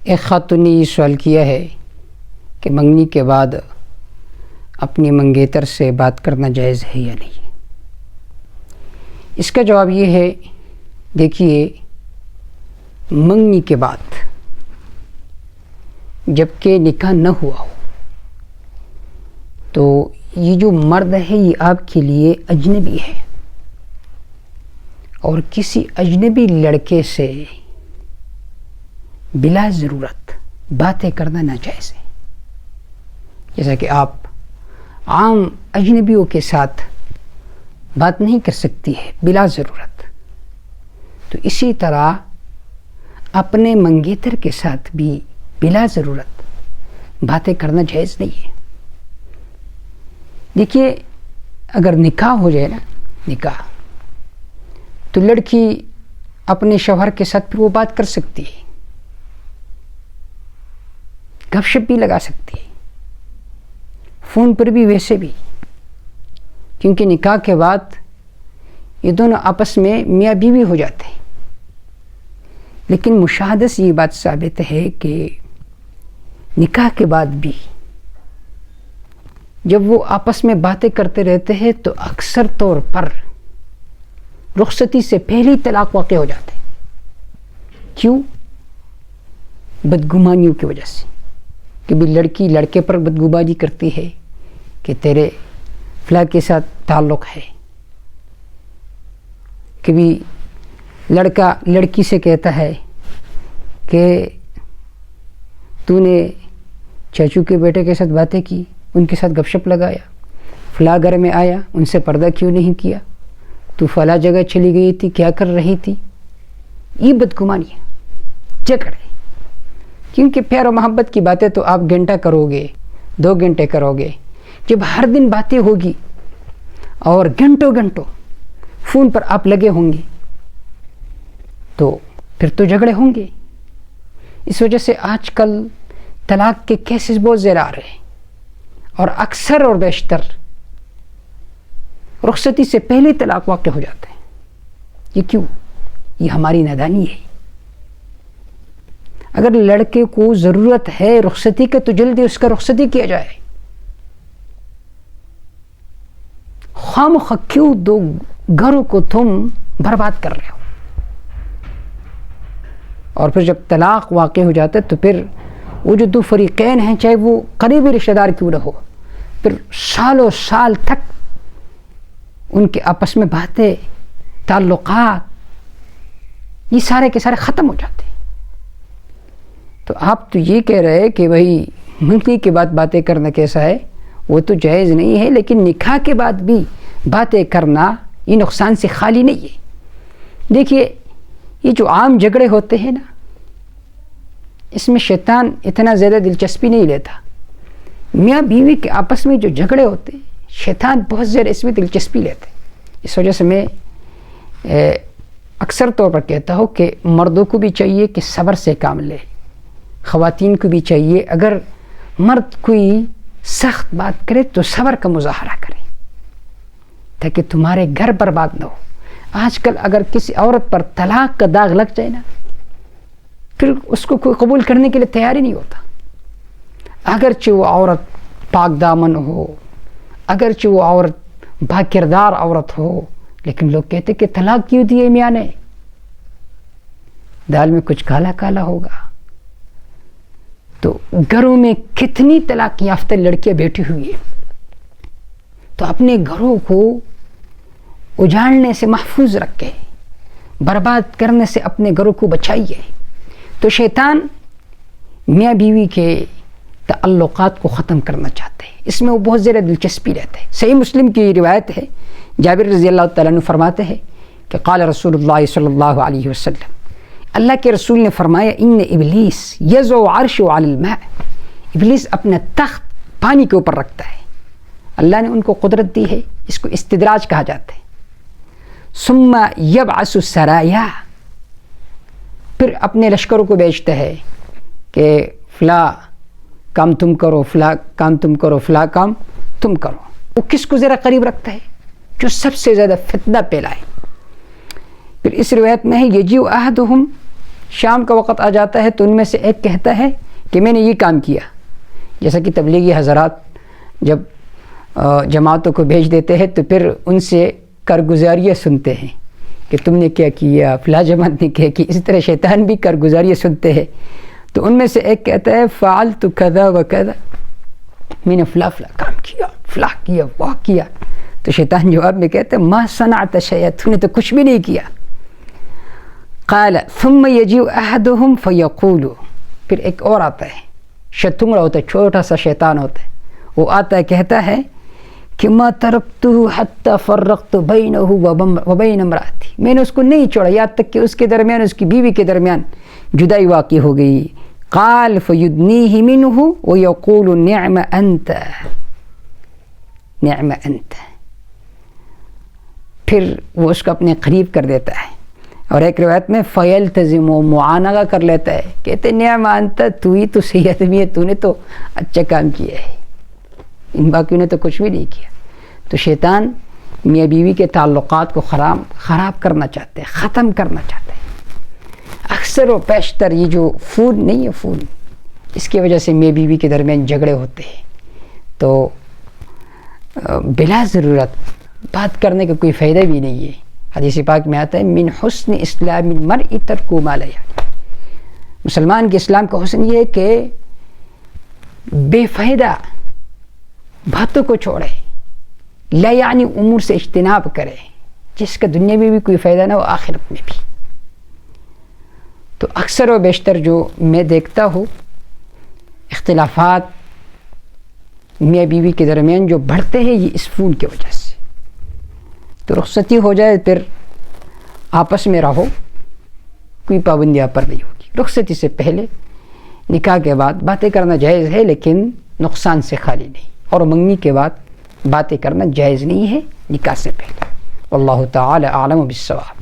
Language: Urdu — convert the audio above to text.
ایک خاتون نے یہ سوال کیا ہے کہ منگنی کے بعد اپنی منگیتر سے بات کرنا جائز ہے یا نہیں۔ اس کا جواب یہ ہے، دیکھیے منگنی کے بعد جب کہ نکاح نہ ہوا ہو تو یہ جو مرد ہے یہ آپ کے لیے اجنبی ہے، اور کسی اجنبی لڑکے سے بلا ضرورت باتیں کرنا ناجائز ہے۔ جیسا کہ آپ عام اجنبیوں کے ساتھ بات نہیں کر سکتی ہے بلا ضرورت، تو اسی طرح اپنے منگیتر کے ساتھ بھی بلا ضرورت باتیں کرنا جائز نہیں ہے۔ دیکھیے اگر نکاح ہو جائے نا، نکاح، تو لڑکی اپنے شوہر کے ساتھ پھر وہ بات کر سکتی ہے، گپ شپ بھی لگا سکتی ہے، فون پر بھی ویسے بھی، کیونکہ نکاح کے بعد یہ دونوں آپس میں میاں بیوی ہو جاتے ہیں۔ لیکن مشاہدے سے یہ بات ثابت ہے کہ نکاح کے بعد بھی جب وہ آپس میں باتیں کرتے رہتے ہیں تو اکثر طور پر رخصتی سے پہلے طلاق واقع ہو جاتے ہیں۔ کیوں؟ بدگمانیوں کی وجہ سے، کہ بھی لڑکی لڑکے پر بدگمانی کرتی ہے کہ تیرے فلاں کے ساتھ تعلق ہے، کبھی لڑکا لڑکی سے کہتا ہے کہ تو نے چاچو کے بیٹے کے ساتھ باتیں کی، ان کے ساتھ گپ شپ لگایا، فلاں گھر میں آیا، ان سے پردہ کیوں نہیں کیا، تو فلاں جگہ چلی گئی تھی، کیا کر رہی تھی۔ یہ بدگمانی ہے، جھگڑے، کیونکہ پیار و محبت کی باتیں تو آپ گھنٹہ کرو گے، 2 گھنٹے کرو گے، جب ہر دن باتیں ہوگی اور گھنٹوں گھنٹوں فون پر آپ لگے ہوں گے تو پھر تو جھگڑے ہوں گے۔ اس وجہ سے آج کل طلاق کے کیسز بہت زیادہ آ رہے ہیں، اور اکثر اور بیشتر رخصتی سے پہلے طلاق واقع ہو جاتے ہیں۔ یہ کیوں؟ یہ ہماری نادانی ہے۔ اگر لڑکے کو ضرورت ہے رخصتی کے تو جلدی اس کا رخصتی کیا جائے۔ خواہ کیوں 2 گھروں کو تم برباد کر رہے ہو؟ اور پھر جب طلاق واقع ہو جاتا ہے تو پھر وہ جو 2 فریقین ہیں، چاہے وہ قریبی رشتہ دار کیوں نہ ہو، پھر سالوں سال تک ان کے آپس میں باتیں، تعلقات، یہ سارے کے سارے ختم ہو جاتے ہیں۔ تو آپ تو یہ کہہ رہے ہیں کہ بھائی منگنی کے بعد باتیں کرنا کیسا ہے، وہ تو جائز نہیں ہے، لیکن نکاح کے بعد بھی باتیں کرنا یہ نقصان سے خالی نہیں ہے۔ دیکھیے یہ جو عام جھگڑے ہوتے ہیں نا، اس میں شیطان اتنا زیادہ دلچسپی نہیں لیتا۔ میاں بیوی کے آپس میں جو جھگڑے ہوتے ہیں، شیطان بہت زیادہ اس میں دلچسپی لیتے ہیں۔ اس وجہ سے میں اکثر طور پر کہتا ہوں کہ مردوں کو بھی چاہیے کہ صبر سے کام لے، خواتین کو بھی چاہیے اگر مرد کوئی سخت بات کرے تو صبر کا مظاہرہ کرے، تاکہ تمہارے گھر برباد نہ ہو۔ آج کل اگر کسی عورت پر طلاق کا داغ لگ جائے نا، پھر اس کو کوئی قبول کرنے کے لیے تیار ہی نہیں ہوتا، اگرچہ وہ عورت پاک دامن ہو، اگرچہ وہ عورت با کردار عورت ہو، لیکن لوگ کہتے کہ طلاق کیوں دیے میاں نے، دال میں کچھ کالا کالا ہوگا۔ تو گھروں میں کتنی طلاق یافتہ لڑکیاں بیٹھی ہوئی ہیں، تو اپنے گھروں کو اجاڑنے سے محفوظ رکھے، برباد کرنے سے اپنے گھروں کو بچائیے۔ تو شیطان میاں بیوی کے تعلقات کو ختم کرنا چاہتے ہیں، اس میں وہ بہت زیادہ دلچسپی لیتے ہیں۔ صحیح مسلم کی روایت ہے، جابر رضی اللہ تعالیٰ عنہ فرماتے ہیں کہ قال رسول اللہ صلی اللہ علیہ وسلم، اللہ کے رسول نے فرمایا، ان ابلیس یضع عرشہ علی الماء، ابلیس اپنا تخت پانی کے اوپر رکھتا ہے۔ اللہ نے ان کو قدرت دی ہے، اس کو استدراج کہا جاتا ہے۔ ثم یبعث السرایا، پھر اپنے لشکروں کو بیچتا ہے کہ فلاں کام تم کرو، فلاں کام تم کرو، فلاں کام تم کرو۔ وہ کس کو ذرا قریب رکھتا ہے؟ جو سب سے زیادہ فتنہ پھیلائے۔ پھر اس روایت میں ہے یجیء احدہم شام کا وقت آ جاتا ہے تو ان میں سے ایک کہتا ہے کہ میں نے یہ کام کیا. جیسا کہ تبلیغی حضرات جب جماعتوں کو بھیج دیتے ہیں تو پھر ان سے کارگزاریاں سنتے ہیں کہ تم نے کیا کیا، فلاں جماعت نے کیا کیا. اسی طرح شیطان بھی کارگزاریاں سنتے ہیں. تو ان میں سے ایک کہتا ہے فعلت کذا و کذا، میں نے فلاں کام کیا، فلاں کیا، وہ کیا. تو شیطان جواب میں کہتا ہے ما صنعت شیئا، تو نے تو کچھ بھی نہیں کیا. قال ثم يجيء احدهم فيقول، پھر ایک اور آتا ہے، شتنگڑا ہوتا ہے، چھوٹا سا شیطان ہوتا ہے، وہ آتا ہے کہتا ہے کہ ما ترکته حتى فرقت بينه وبين امرأتي، میں نے اس کو نہیں چھوڑا یہاں تک کہ اس کے درمیان، اس کی بیوی کے درمیان جدائی واقع ہو گئی. قال فيدنيه منه ويقول نعم انت نعم انت، پھر وہ اس کو اپنے قریب کر دیتا ہے. اور ایک روایت میں فیلتزم، و معانقہ کر لیتا ہے، کہتے نعم انت، تو ہی تو صحیح آدمی ہے، تو نے تو اچھا کام کیا ہے، ان باقیوں نے تو کچھ بھی نہیں کیا. تو شیطان میاں بیوی کے تعلقات کو خراب کرنا چاہتے ہیں، ختم کرنا چاہتے ہیں. اکثر و بیشتر یہ جو فون نہیں ہے، فون، اس کی وجہ سے میاں بیوی کے درمیان جھگڑے ہوتے ہیں. تو بلا ضرورت بات کرنے کا کوئی فائدہ بھی نہیں ہے. حدیث پاک میں آتا ہے من حسن اسلام المرء ترک ما لا یعنی، مسلمان کے اسلام کا حسن یہ ہے کہ بے فائدہ باتوں کو چھوڑے، لا یعنی امور سے اجتناب کرے، جس کا دنیا میں بھی کوئی فائدہ نہ ہو آخرت میں بھی. تو اکثر و بیشتر جو میں دیکھتا ہوں اختلافات میاں بیوی کے درمیان جو بڑھتے ہیں یہ اس فون کی وجہ سے. تو رخصتی ہو جائے پھر آپس میں رہو، کوئی پابندی آپ پر نہیں ہوگی. رخصتی سے پہلے نکاح کے بعد باتیں کرنا جائز ہے، لیکن نقصان سے خالی نہیں. اور منگنی کے بعد باتیں کرنا جائز نہیں ہے نکاح سے پہلے. واللہ تعالی اعلم بالصواب.